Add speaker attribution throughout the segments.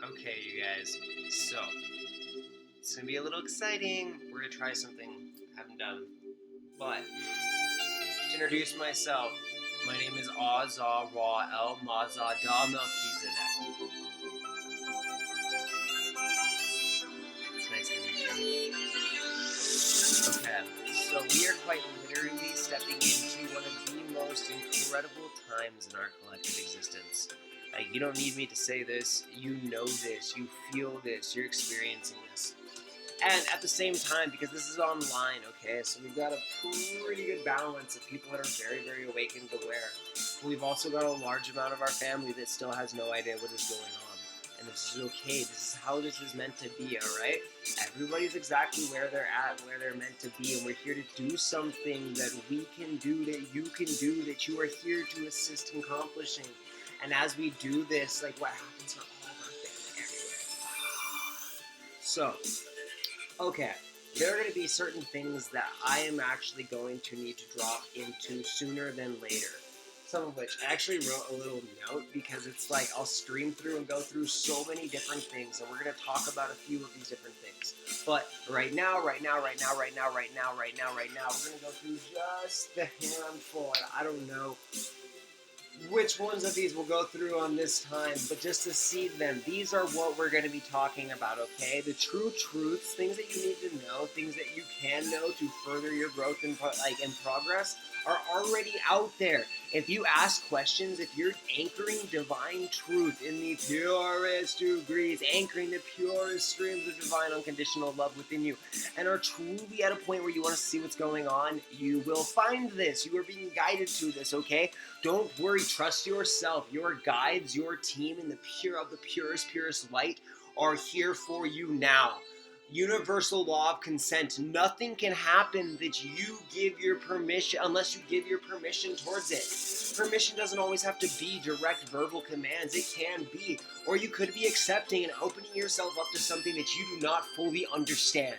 Speaker 1: Okay, you guys. So, it's gonna be a little exciting. We're gonna try something I haven't done. But, to introduce myself, my name is Azza Ra El Mazada Melchizedek. It's nice to meet you. Okay, so we are quite literally stepping into one of the most incredible times in our collective existence. Like, you don't need me to say this. You know this. You feel this. You're experiencing this. And at the same time, because this is online, okay, so we've got a pretty good balance of people that are very, very awakened and aware. But we've also got a large amount of our family that still has no idea what is going on. And this is okay. This is how this is meant to be, alright? Everybody's exactly where they're at, where they're meant to be, and we're here to do something that we can do, that you can do, that you are here to assist in accomplishing. And as we do this, like, what happens for all of our family everywhere? So, okay, there are going to be certain things that I am actually going to need to drop into sooner than later. Some of which I actually wrote a little note because it's like I'll stream through and go through so many different things, and we're going to talk about a few of these different things. But right now, we're going to go through just the handful, and I don't know which ones of these we'll go through on this time, but just to seed them, these are what we're going to be talking about, okay? The true truths, things that you need to know, things that you can know to further your growth and progress are already out there. If you ask questions, if you're anchoring divine truth in the purest degrees, anchoring the purest streams of divine unconditional love within you, and are truly at a point where you want to see what's going on, you will find this. You are being guided to this, okay? Don't worry, trust yourself. Your guides, your team in the purest light are here for you now. Universal law of consent. Nothing can happen that you give your permission unless you give your permission towards it. Permission doesn't always have to be direct verbal commands. It can be. Or you could be accepting and opening yourself up to something that you do not fully understand.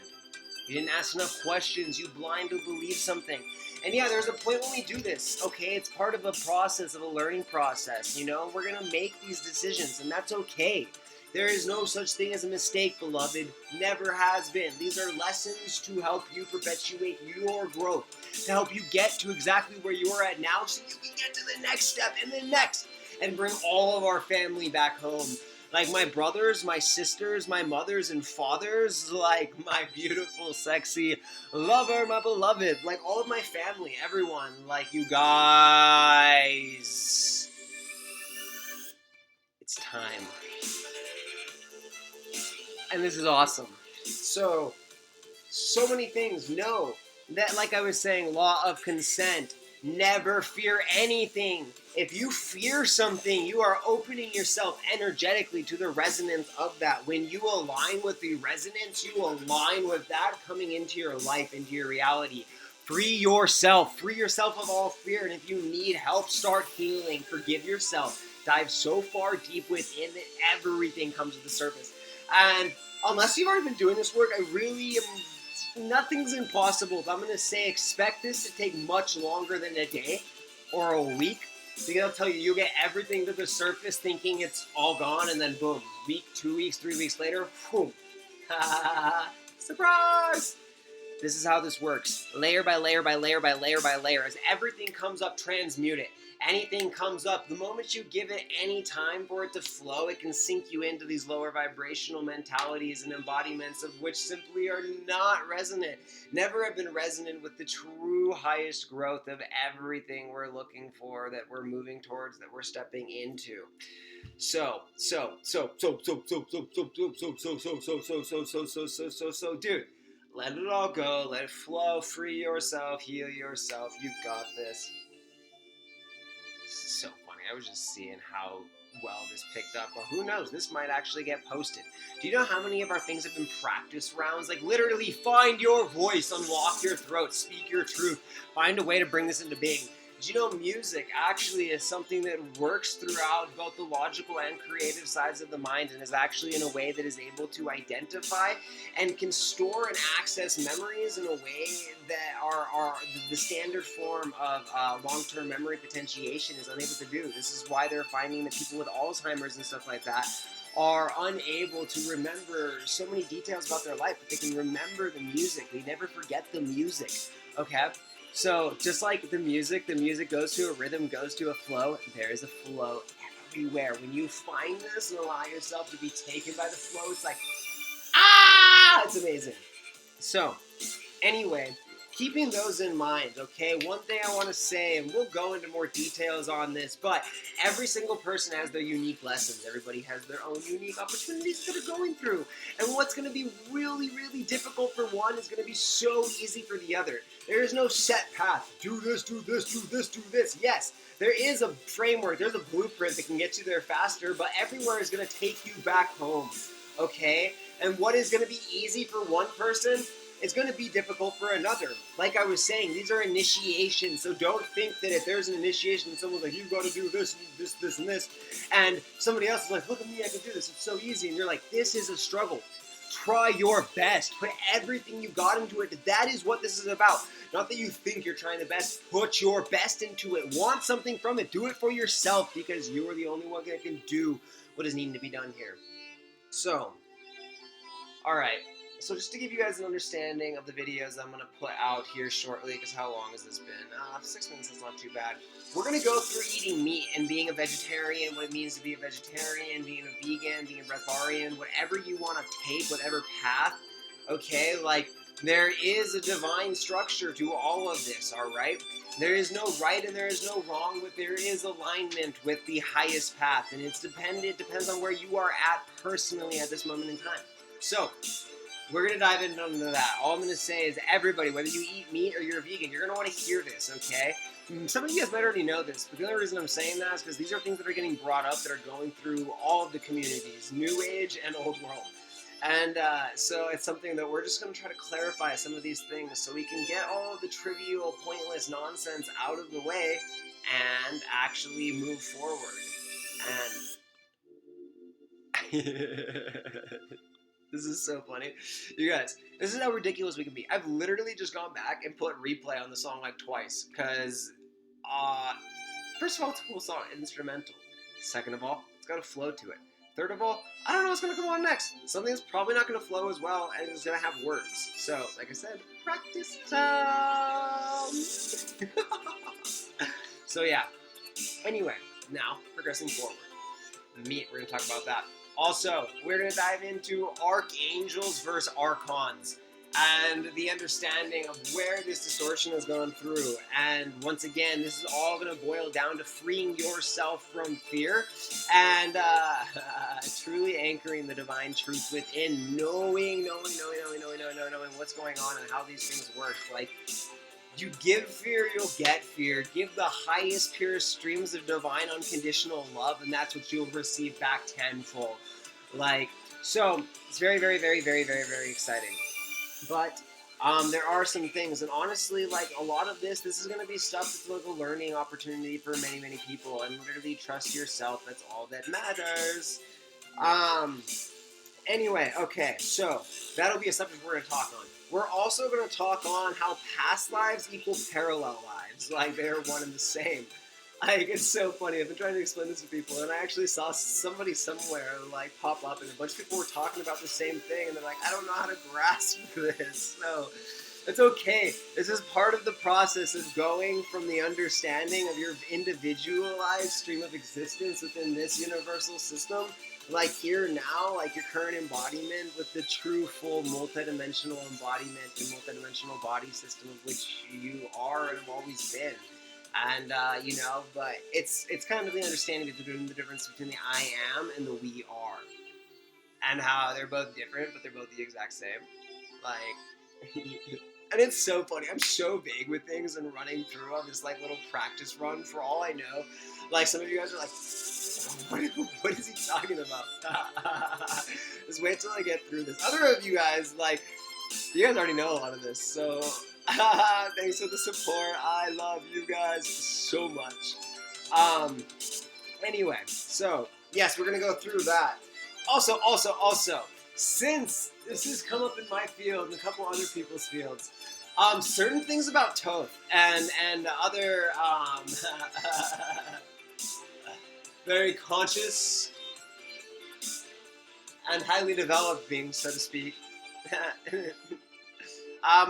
Speaker 1: You didn't ask enough questions. You blindly believe something. And yeah, there's a point when we do this, okay? It's part of a process, of a learning process, you know? We're going to make these decisions, and that's okay. There is no such thing as a mistake, beloved. Never has been. These are lessons to help you perpetuate your growth, to help you get to exactly where you're at now so you can get to the next step and the next, and bring all of our family back home. Like my brothers, my sisters, my mothers and fathers, like my beautiful, sexy lover, my beloved, like all of my family, everyone, like you guys. It's time. And this is awesome. So many things. No, that, like I was saying, law of consent. Never fear anything. If you fear something, you are opening yourself energetically to the resonance of that. When you align with the resonance, you align with that coming into your life, into your reality. Free yourself. Free yourself of all fear. And if you need help, start healing. Forgive yourself. Dive so far deep within that everything comes to the surface. And unless you've already been doing this work, I really am. Nothing's impossible. But I'm going to say expect this to take much longer than a day or a week. Because I'll tell you, you'll get everything to the surface thinking it's all gone, and then boom, week, 2 weeks, 3 weeks later, boom. Surprise! This is how this works. Layer by layer by layer by layer by layer. As everything comes up, transmute it. Anything comes up, the moment you give it any time for it to flow, it can sink you into these lower vibrational mentalities and embodiments of which simply are not resonant. Never have been resonant with the true highest growth of everything we're looking for, that we're moving towards, that we're stepping into. Dude, let it all go, let it flow, free yourself, heal yourself, you've got this. This is so funny. I was just seeing how well this picked up. Well, who knows? This might actually get posted. Do you know how many of our things have been practice rounds? Like, literally, find your voice, unlock your throat, speak your truth, find a way to bring this into being. Did you know music actually is something that works throughout both the logical and creative sides of the mind, and is actually in a way that is able to identify and can store and access memories in a way that are the standard form of long-term memory potentiation is unable to do. This is why they're finding that people with Alzheimer's and stuff like that are unable to remember so many details about their life, but they can remember the music. They never forget the music. Okay? So just like the music goes to a rhythm, goes to a flow, there is a flow everywhere. When you find this and allow yourself to be taken by the flow, it's like, ah! It's amazing. So, anyway, keeping those in mind, okay, one thing I want to say, and we'll go into more details on this, but every single person has their unique lessons. Everybody has their own unique opportunities that they're going through. And what's going to be really, really difficult for one is going to be so easy for the other. There is no set path. Do this, do this, do this, do this. Yes, there is a framework. There's a blueprint that can get you there faster, but everywhere is going to take you back home, okay? And what is going to be easy for one person, it's going to be difficult for another. Like I was saying, these are initiations, so don't think that if there's an initiation and someone's like, you've got to do this, this, and this, and somebody else is like, look at me, I can do this, it's so easy, and you're like, this is a struggle. Try your best. Put everything you got into it. That is what this is about. Not that you think you're trying the best. Put your best into it. Want something from it. Do it for yourself, because you are the only one that can do what is needing to be done here. So, alright, so just to give you guys an understanding of the videos I'm going to put out here shortly, because how long has this been? 6 minutes is not too bad. We're going to go through eating meat and being a vegetarian, what it means to be a vegetarian, being a vegan, being a breatharian, whatever you want to take, whatever path, okay? Like, there is a divine structure to all of this, alright? There is no right and there is no wrong, but there is alignment with the highest path, and it depends on where you are at personally at this moment in time. So, we're going to dive into that. All I'm going to say is everybody, whether you eat meat or you're a vegan, you're going to want to hear this, okay? Some of you guys might already know this, but the only reason I'm saying that is because these are things that are getting brought up that are going through all of the communities, New Age and Old World. And so it's something that we're just going to try to clarify some of these things so we can get all of the trivial, pointless nonsense out of the way and actually move forward. And this is so funny. You guys, this is how ridiculous we can be. I've literally just gone back and put replay on the song like twice. Because, first of all, it's a cool song, instrumental. Second of all, it's got a flow to it. Third of all, I don't know what's going to come on next. Something that's probably not going to flow as well and is going to have words. So, like I said, practice time. So, yeah. Anyway, now, progressing forward. Meat, we're going to talk about that. Also, we're going to dive into archangels versus archons and the understanding of where this distortion has gone through. And once again, this is all going to boil down to freeing yourself from fear and truly anchoring the divine truth within, knowing what's going on and how these things work. Like, you give fear, you'll get fear. Give the highest, purest streams of divine, unconditional love, and that's what you'll receive back tenfold. Like, so, it's very, very, very, very, very, very exciting. But, there are some things, and honestly, like, a lot of this is going to be stuff that's like a learning opportunity for many, many people, and literally trust yourself, that's all that matters. Anyway, okay, so, that'll be a subject we're going to talk on. We're also going to talk on how past lives equal parallel lives, like they're one and the same. Like, it's so funny. I've been trying to explain this to people, and I actually saw somebody somewhere, like, pop up, and a bunch of people were talking about the same thing, and they're like, I don't know how to grasp this. So, it's okay. This is part of the process of going from the understanding of your individualized stream of existence within this universal system, like here now, like your current embodiment with the true, full, multidimensional embodiment and multidimensional body system of which you are and have always been. And, but it's kind of the understanding of the difference between the I am and the we are. And how they're both different, but they're both the exact same. Like, and it's so funny. I'm so vague with things and running through on this, like, little practice run. For all I know, like, some of you guys are like, what is he talking about? Just wait till I get through this. Other of you guys, like, you guys already know a lot of this, so thanks for the support. I love you guys so much. Anyway, so, yes, we're going to go through that. Also, since this has come up in my field and a couple other people's fields, certain things about Thoth and other, very conscious and highly developing, so to speak.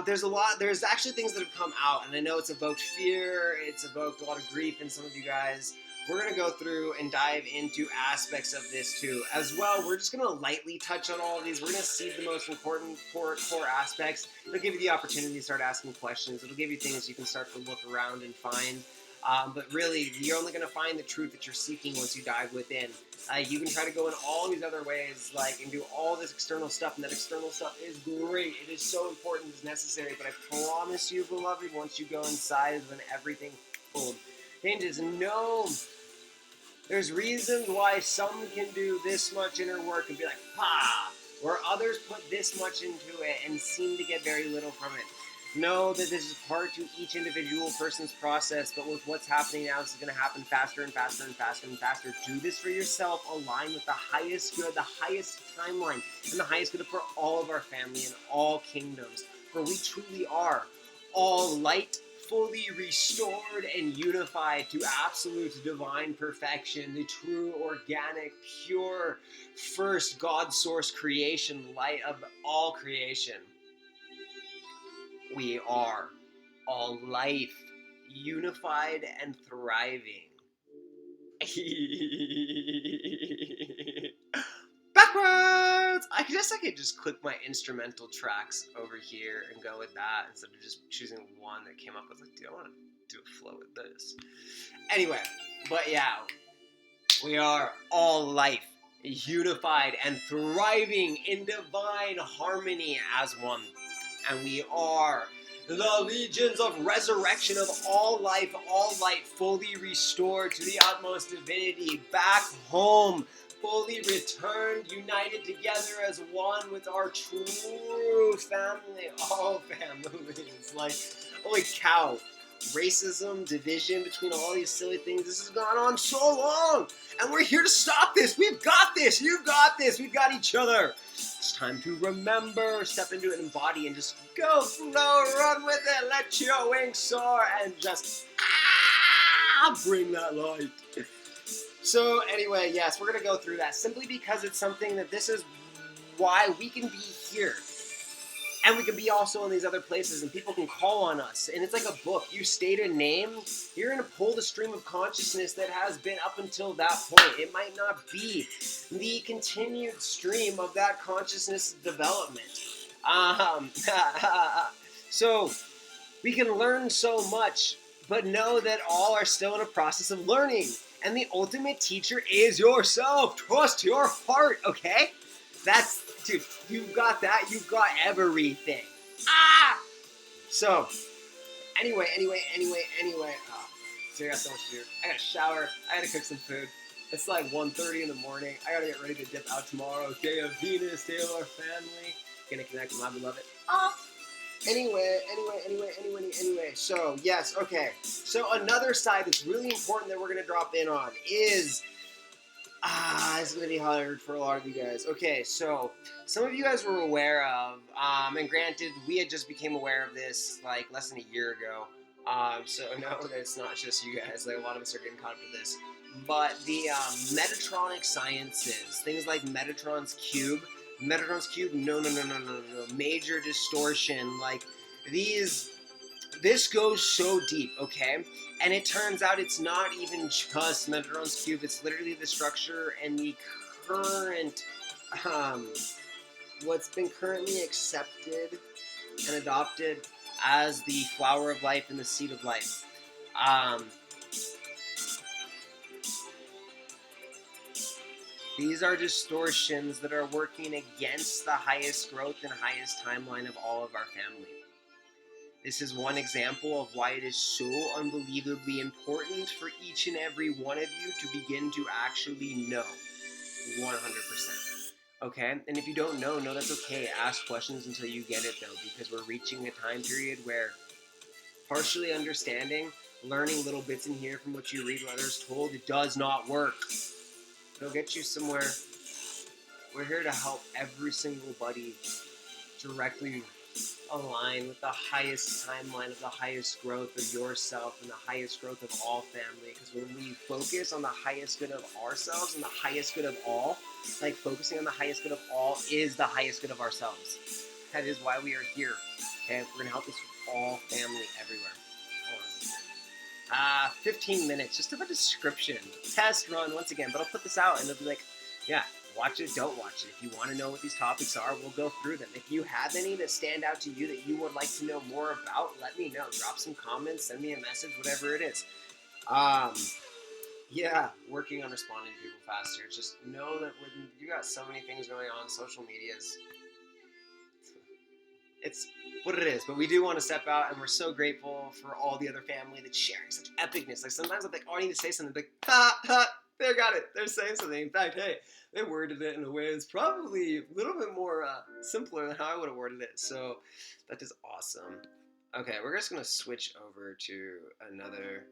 Speaker 1: There's actually things that have come out, and I know it's evoked fear, it's evoked a lot of grief in some of you guys. We're going to go through and dive into aspects of this too. As well, we're just going to lightly touch on all of these. We're going to see the most important core aspects. It'll give you the opportunity to start asking questions. It'll give you things you can start to look around and find. But really, you're only going to find the truth that you're seeking once you dive within. You can try to go in all these other ways, and do all this external stuff, and that external stuff is great. It is so important, it's necessary, but I promise you, beloved, once you go inside, then everything, boom, changes. No, there's reasons why some can do this much inner work and be like, "Pa," where others put this much into it and seem to get very little from it. Know that this is part to each individual person's process, but with what's happening now, this is going to happen faster and faster and faster and faster. Do this for yourself. Align with the highest good, the highest timeline, and the highest good for all of our family and all kingdoms. For we truly are all light, fully restored and unified to absolute divine perfection, the true, organic, pure, first God source creation, light of all creation. We are all life, unified and thriving. Backwards! I could just click my instrumental tracks over here and go with that instead of just choosing one that came up. I was like, do I want to do a flow with this? Anyway, but yeah, we are all life, unified and thriving in divine harmony as one. And we are the legions of resurrection of all life, all light, fully restored to the utmost divinity, back home, fully returned, united together as one with our true family, all families. Holy cow. Racism, division between all these silly things, this has gone on so long, and we're here to stop this. We've got this. You've got this. We've got each other. It's time to remember, step into it, embody, and just go, flow, run with it. Let your wings soar and just bring that light. So anyway, yes, we're going to go through that simply because it's something that this is why we can be here. And we can be also in these other places, and people can call on us. And it's like a book. You state a name, you're going to pull the stream of consciousness that has been up until that point. It might not be the continued stream of that consciousness development. So we can learn so much, but know that all are still in a process of learning. And the ultimate teacher is yourself. Trust your heart, okay? Dude, you've got that. You've got everything. So, anyway. So I got so much to do. I gotta shower. I gotta cook some food. It's like 1:30 in the morning. I gotta get ready to dip out tomorrow. Day of Venus, day of our family. Gonna connect with my beloved. Anyway. So, yes, okay. So, another side that's really important that we're gonna drop in on is... it's going to be hard for a lot of you guys. Okay, so some of you guys were aware of, and granted, we had just became aware of this less than a year ago. So no, it's not just you guys. A lot of us are getting caught up with this. But the Metatronic sciences, things like Metatron's cube, no, major distortion, this goes so deep, okay? And it turns out it's not even just Metatron's cube. It's literally the structure and the current, what's been currently accepted and adopted as the flower of life and the seed of life. These are distortions that are working against the highest growth and highest timeline of all of our family. This is one example of why it is so unbelievably important for each and every one of you to begin to actually know 100%. Okay? And if you don't know that's okay. Ask questions until you get it, though, because we're reaching a time period where partially understanding, learning little bits in here from what you read, what others told, it does not work. It'll get you somewhere. We're here to help every single buddy directly align with the highest timeline of the highest growth of yourself and the highest growth of all family. Because when we focus on the highest good of ourselves and the highest good of all, like focusing on the highest good of all is the highest good of ourselves. That is why we are here. Okay, we're gonna help this all family everywhere. 15 minutes, just of a description. Test run once again, but I'll put this out and it'll be like, yeah, watch it, don't watch it. If you want to know what these topics are, we'll go through them. If you have any that stand out to you that you would like to know more about, let me know. Drop some comments, send me a message, whatever it is. Yeah, working on responding to people faster. Just know that when you got so many things going on, social medias, it's what it is. But we do want to step out, and we're so grateful for all the other family that's sharing such epicness. Like sometimes I'm like, oh, I need to say something. Like, ha, ha, they got it. They're saying something. In fact, hey, they worded it in a way that's probably a little bit more simpler than how I would have worded it. So that is awesome. Okay, we're just going to switch over to another.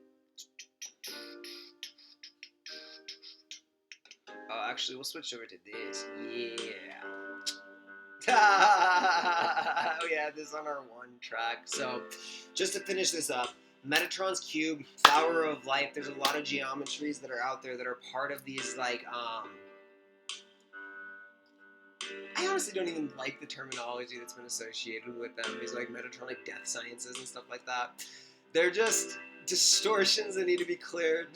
Speaker 1: Oh, actually, we'll switch over to this. Yeah. We have this on our one track. So, just to finish this up, Metatron's cube, flower of life. There's a lot of geometries that are out there that are part of these, like, I honestly don't even like the terminology that's been associated with them. These, like, Metatronic death sciences and stuff like that. They're just distortions that need to be cleared.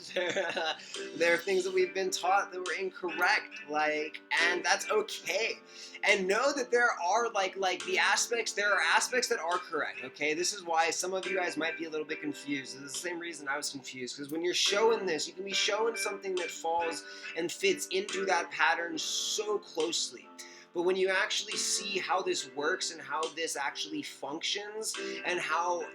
Speaker 1: There are things that we've been taught that were incorrect, and that's okay. And know that there are there are aspects that are correct. Okay, this is why some of you guys might be a little bit confused. It's the same reason I was confused, because when you're showing this, you can be showing something that falls and fits into that pattern so closely. But when you actually see how this works and how this actually functions and how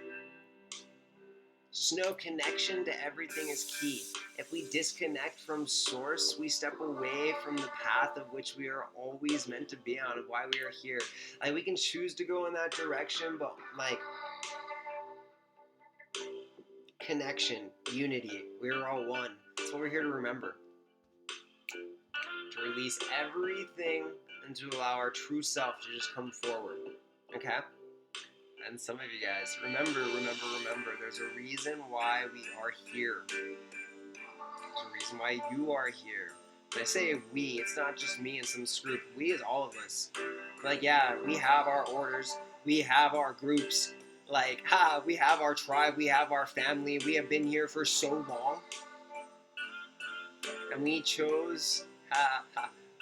Speaker 1: just know connection to everything is key. If we disconnect from source, we step away from the path of which we are always meant to be on, of why we are here. Like, we can choose to go in that direction, but like, connection, unity, we're all one. That's what we're here to remember. To release everything and to allow our true self to just come forward. Okay? And some of you guys, remember, there's a reason why we are here. There's a reason why you are here. When I say we, it's not just me and some group. We is all of us. Like, yeah, we have our orders. We have our groups. Like, we have our tribe. We have our family. We have been here for so long. And we chose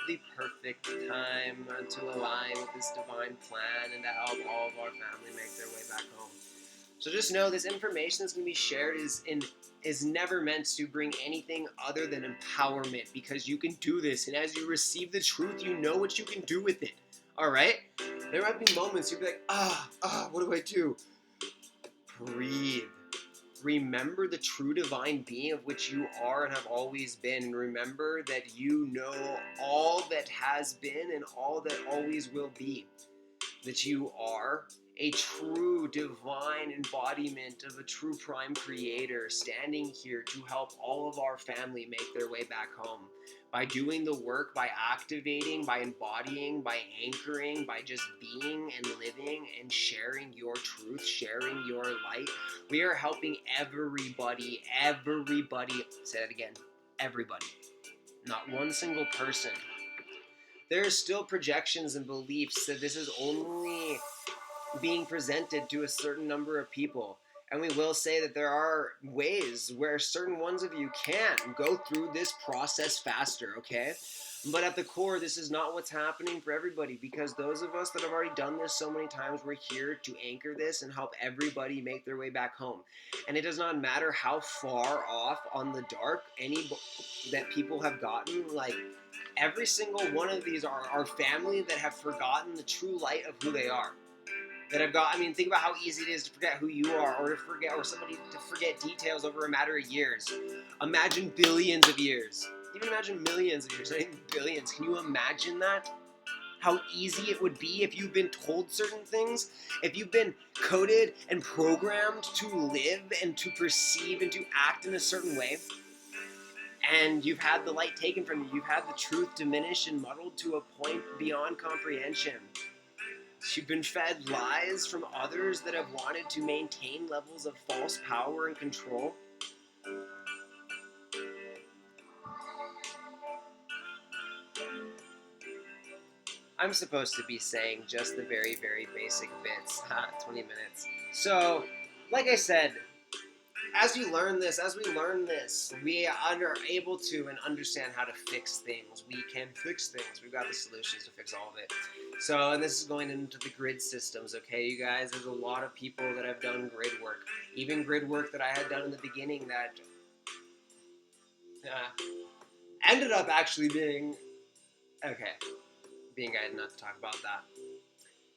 Speaker 1: the perfect time to align with this divine plan and to help all of our family make their way back home. So just know this information that's going to be shared is never meant to bring anything other than empowerment, because you can do this, and as you receive the truth, you know what you can do with it. All right? There might be moments you'll be like, what do I do? Breathe. Remember the true divine being of which you are and have always been. And remember that you know all that has been and all that always will be. That you are a true divine embodiment of a true prime creator standing here to help all of our family make their way back home. By doing the work, by activating, by embodying, by anchoring, by just being and living and sharing your truth, sharing your light, we are helping everybody, say that again, everybody, not one single person. There are still projections and beliefs that this is only being presented to a certain number of people. And we will say that there are ways where certain ones of you can go through this process faster, okay? But at the core, this is not what's happening for everybody, because those of us that have already done this so many times, we're here to anchor this and help everybody make their way back home. And it does not matter how far off on the dark that people have gotten, like, every single one of these are our family that have forgotten the true light of who they are. Think about how easy it is to forget who you are, or somebody to forget details over a matter of years. Imagine billions of years. Even imagine millions of years, not even billions. Can you imagine that? How easy it would be if you've been told certain things, if you've been coded and programmed to live and to perceive and to act in a certain way, and you've had the light taken from you, you've had the truth diminished and muddled to a point beyond comprehension. You've been fed lies from others that have wanted to maintain levels of false power and control. I'm supposed to be saying just the very, very basic bits. 20 minutes. So, like I said, as we learn this, we are able to and understand how to fix things. We can fix things. We've got the solutions to fix all of it. So, and this is going into the grid systems, okay, you guys? There's a lot of people that have done grid work. Even grid work that I had done in the beginning that ended up actually being, okay, being guided not to talk about that.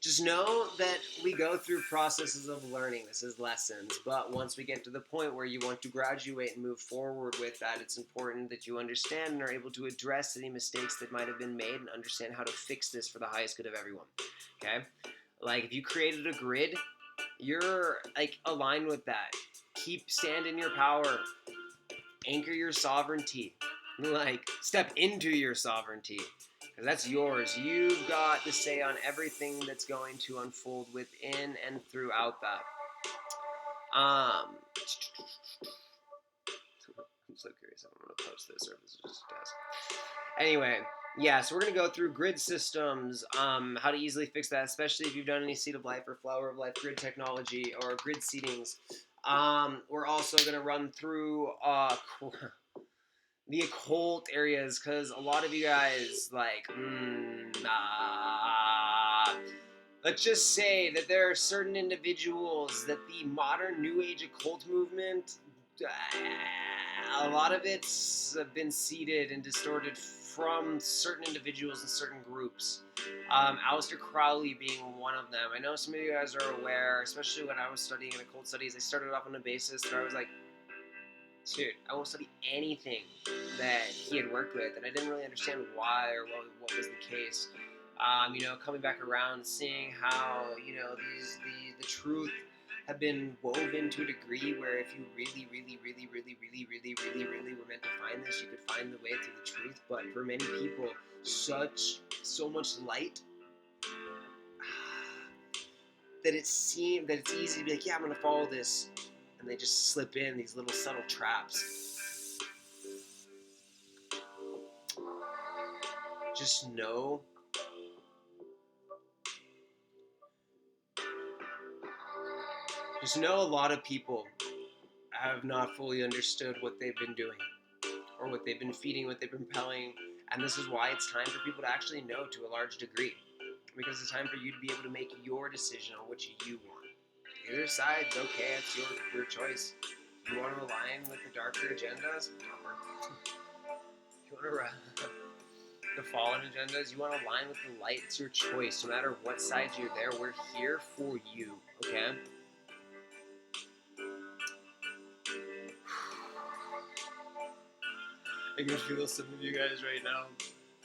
Speaker 1: Just know that we go through processes of learning. This is lessons. But once we get to the point where you want to graduate and move forward with that, it's important that you understand and are able to address any mistakes that might have been made and understand how to fix this for the highest good of everyone. Okay? Like, if you created a grid, you're, like, aligned with that. Stand in your power. Anchor your sovereignty. Like, step into your sovereignty. Because that's yours. You've got the say on everything that's going to unfold within and throughout that. I'm so curious if I'm going to post this or if this is just a test. Anyway, yeah, so we're going to go through grid systems, how to easily fix that, especially if you've done any Seed of Life or Flower of Life grid technology or grid seedings. We're also going to run through the occult areas, because a lot of you guys, like, let's just say that there are certain individuals that the modern New Age occult movement, a lot of it's been seeded and distorted from certain individuals and certain groups. Aleister Crowley being one of them. I know some of you guys are aware, especially when I was studying in occult studies, I started off on a basis where I was like, dude, I won't study anything that he had worked with, and I didn't really understand why or what was the case. Coming back around, seeing how, the truth have been woven to a degree where if you really, really, really, really, really, really, really, really were meant to find this, you could find the way through the truth. But for many people, so much light that it seemed that it's easy to be like, yeah, I'm going to follow this. And they just slip in these little subtle traps. Just know a lot of people have not fully understood what they've been doing or what they've been feeding, what they've been propelling. And this is why it's time for people to actually know to a large degree. Because it's time for you to be able to make your decision on which you want. Either side's okay, it's your choice. You want to align with the darker agendas? You want to the fallen agendas? You want to align with the light? It's your choice. No matter what side you're there, we're here for you, okay? I can feel some of you guys right now.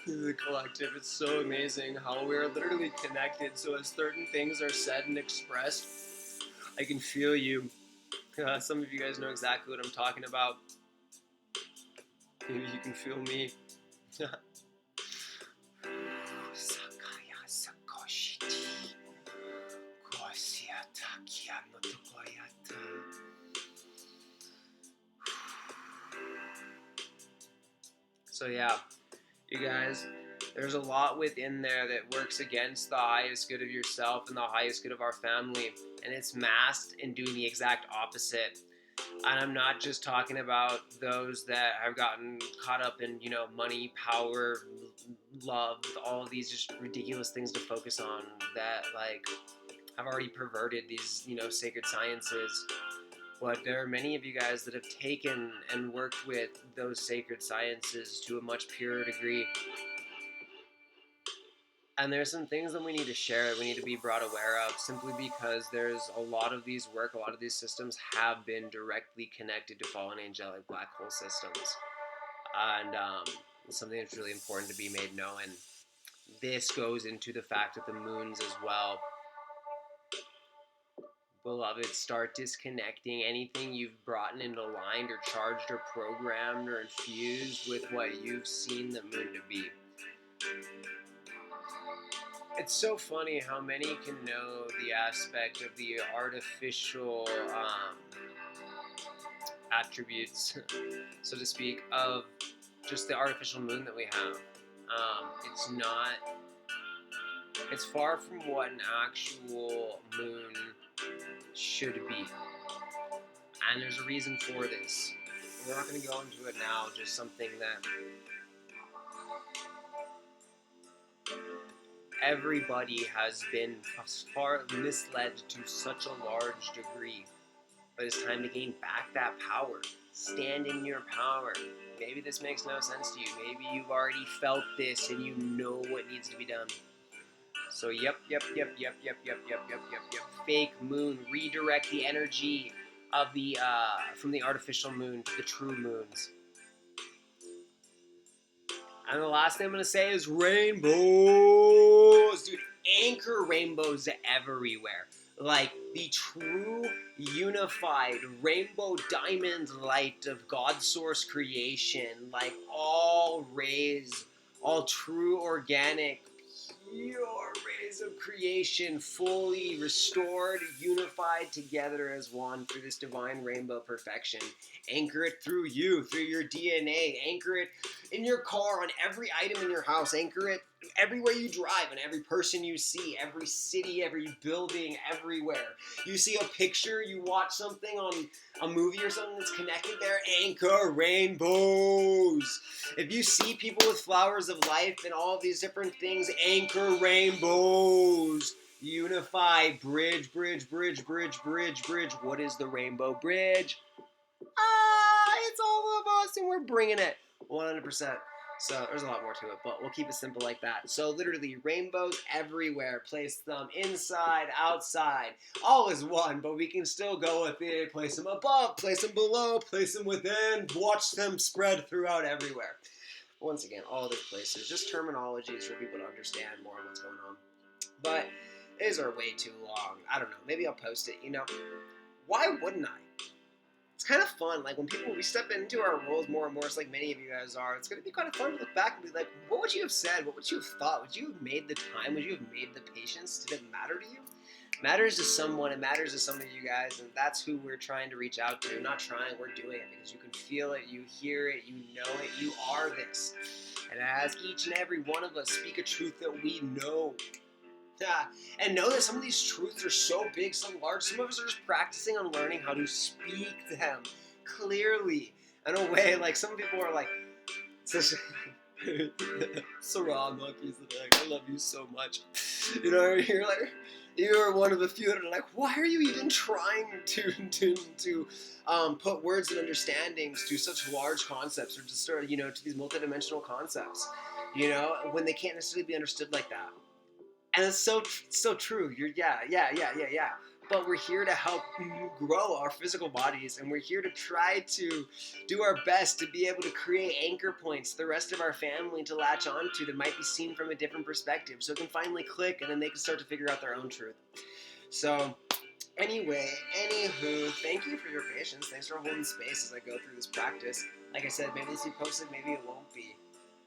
Speaker 1: The collective, it's so amazing how we're literally connected. So as certain things are said and expressed, I can feel you. Some of you guys know exactly what I'm talking about. Maybe you can feel me. So yeah, you guys, there's a lot within there that works against the highest good of yourself and the highest good of our family, and it's masked and doing the exact opposite. And I'm not just talking about those that have gotten caught up in, money, power, love, all of these just ridiculous things to focus on that, like, have already perverted these, sacred sciences. But there are many of you guys that have taken and worked with those sacred sciences to a much purer degree. And there's some things that we need to share, that we need to be brought aware of, simply because there's a lot of these systems have been directly connected to fallen angelic black hole systems. And it's something that's really important to be made known. This goes into the fact that the moons as well. Beloved, start disconnecting anything you've brought in aligned or charged or programmed or infused with what you've seen the moon to be. It's so funny how many can know the aspect of the artificial attributes, so to speak, of just the artificial moon that we have. It's not, it's far from what an actual moon should be. And there's a reason for this. We're not going to go into it now, just something that everybody has been far misled to such a large degree. But it's time to gain back that power. Stand in your power. Maybe this makes no sense to you. Maybe you've already felt this and you know what needs to be done. So yep. Fake moon. Redirect the energy of the from the artificial moon to the true moons. And the last thing I'm gonna say is rainbows, dude. Anchor rainbows everywhere. Like the true unified rainbow diamond light of God's source creation, like all rays, all true organic, pure rays of creation, fully restored, unified together as one through this divine rainbow perfection. Anchor it through you, through your DNA. Anchor it in your car, on every item in your house. Anchor it everywhere you drive, and every person you see, every city, every building, everywhere. You see a picture, you watch something on a movie or something that's connected there, anchor rainbows. If you see people with flowers of life and all of these different things, anchor rainbows. Unify, bridge. What is the rainbow bridge? It's all of us, and we're bringing it 100%. So there's a lot more to it, but we'll keep it simple like that. So literally rainbows everywhere. Place them inside, outside. All is one, but we can still go with it. Place them above, place them below, place them within. Watch them spread throughout everywhere. Once again, all these places. Just terminologies for people to understand more what's going on. But these are way too long. I don't know. Maybe I'll post it. Why wouldn't I? It's kind of fun. Like when we step into our roles more and more, it's like many of you guys are, it's going to be kind of fun to look back and be like, what would you have said? What would you have thought? Would you have made the time? Would you have made the patience? Did it matter to you? It matters to someone. It matters to some of you guys, and that's who we're trying to reach out to. Not trying, we're doing it because you can feel it, you hear it, you know it, you are this. And as each and every one of us speak a truth that we know. And know that some of these truths are so big, so large. Some of us are just practicing on learning how to speak them clearly in a way. Like some people are like, Sarah, Melchizedek, I love you so much. You're one of the few that are like, why are you even trying to put words and understandings to such large concepts, or just to these multidimensional concepts, when they can't necessarily be understood like that. And it's so true. Yeah. But we're here to help grow our physical bodies, and we're here to try to do our best to be able to create anchor points the rest of our family to latch onto that might be seen from a different perspective, so it can finally click, and then they can start to figure out their own truth. So anywho, thank you for your patience. Thanks for holding space as I go through this practice. Like I said, maybe this will be posted, maybe it won't be.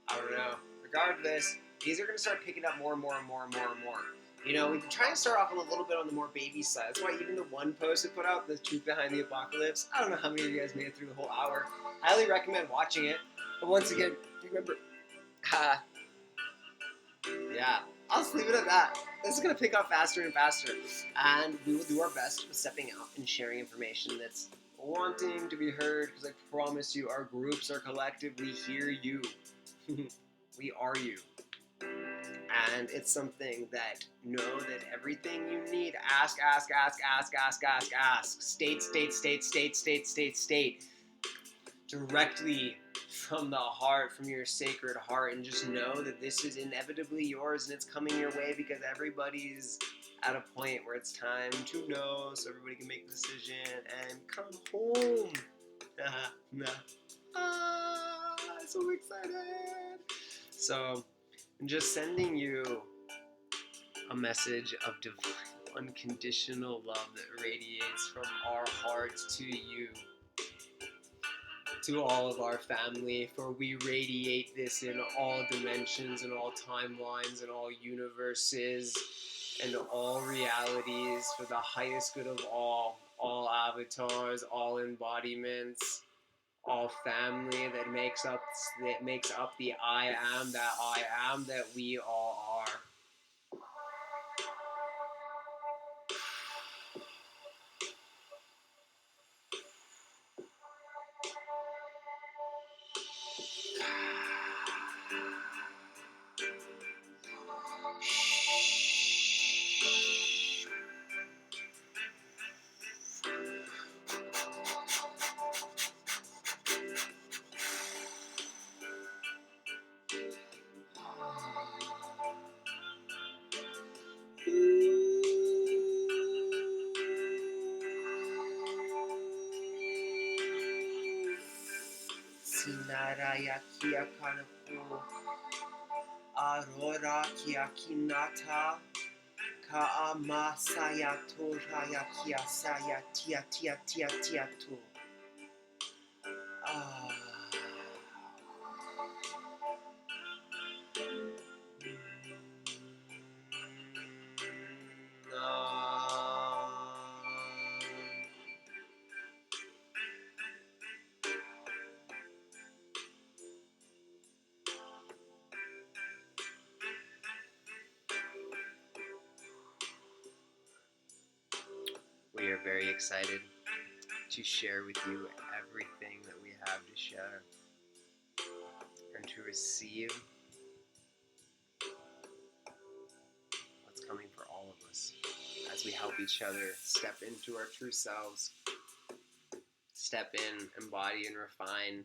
Speaker 1: I don't know. Regardless, these are going to start picking up more and more. We can try and start off a little bit on the more baby side. That's why even the one post I put out, The Truth Behind the Apocalypse, I don't know how many of you guys made it through the whole hour. Highly recommend watching it. But once again, remember, yeah, I'll just leave it at that. This is going to pick up faster and faster. And we will do our best with stepping out and sharing information that's wanting to be heard, because I promise you, our groups, our collective, we hear you. We are you. And it's something that know that everything you need, ask. State. Directly from the heart, from your sacred heart, and just know that this is inevitably yours and it's coming your way, because everybody's at a point where it's time to know, so everybody can make a decision and come home. I'm so excited. So I'm just sending you a message of divine unconditional love that radiates from our hearts to you. to all of our family, for we radiate this in all dimensions and all timelines and all universes and all realities for the highest good of all avatars, all embodiments, all family that makes up the I am that we all are. Sinaraya kia kanapu, Aurora kia kinata, Kaamasaya toraya kia saya tia tia tia tia tu. Ah. We are very excited to share with you everything that we have to share and to receive what's coming for all of us as we help each other step into our true selves, step in, embody, and refine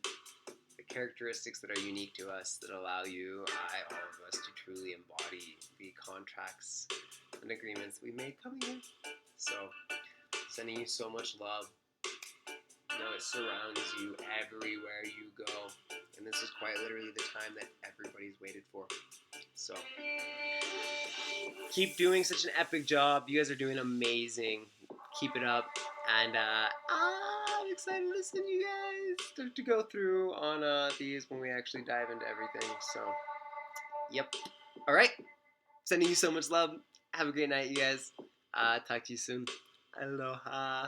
Speaker 1: the characteristics that are unique to us that allow you, all of us, to truly embody the contracts and agreements we made coming in. So, sending you so much love. Know it surrounds you everywhere you go. And this is quite literally the time that everybody's waited for. So, keep doing such an epic job. You guys are doing amazing. Keep it up. And I'm excited to listen to you guys to go through on these when we actually dive into everything. So, yep. All right. Sending you so much love. Have a great night, you guys. Talk to you soon. Aloha.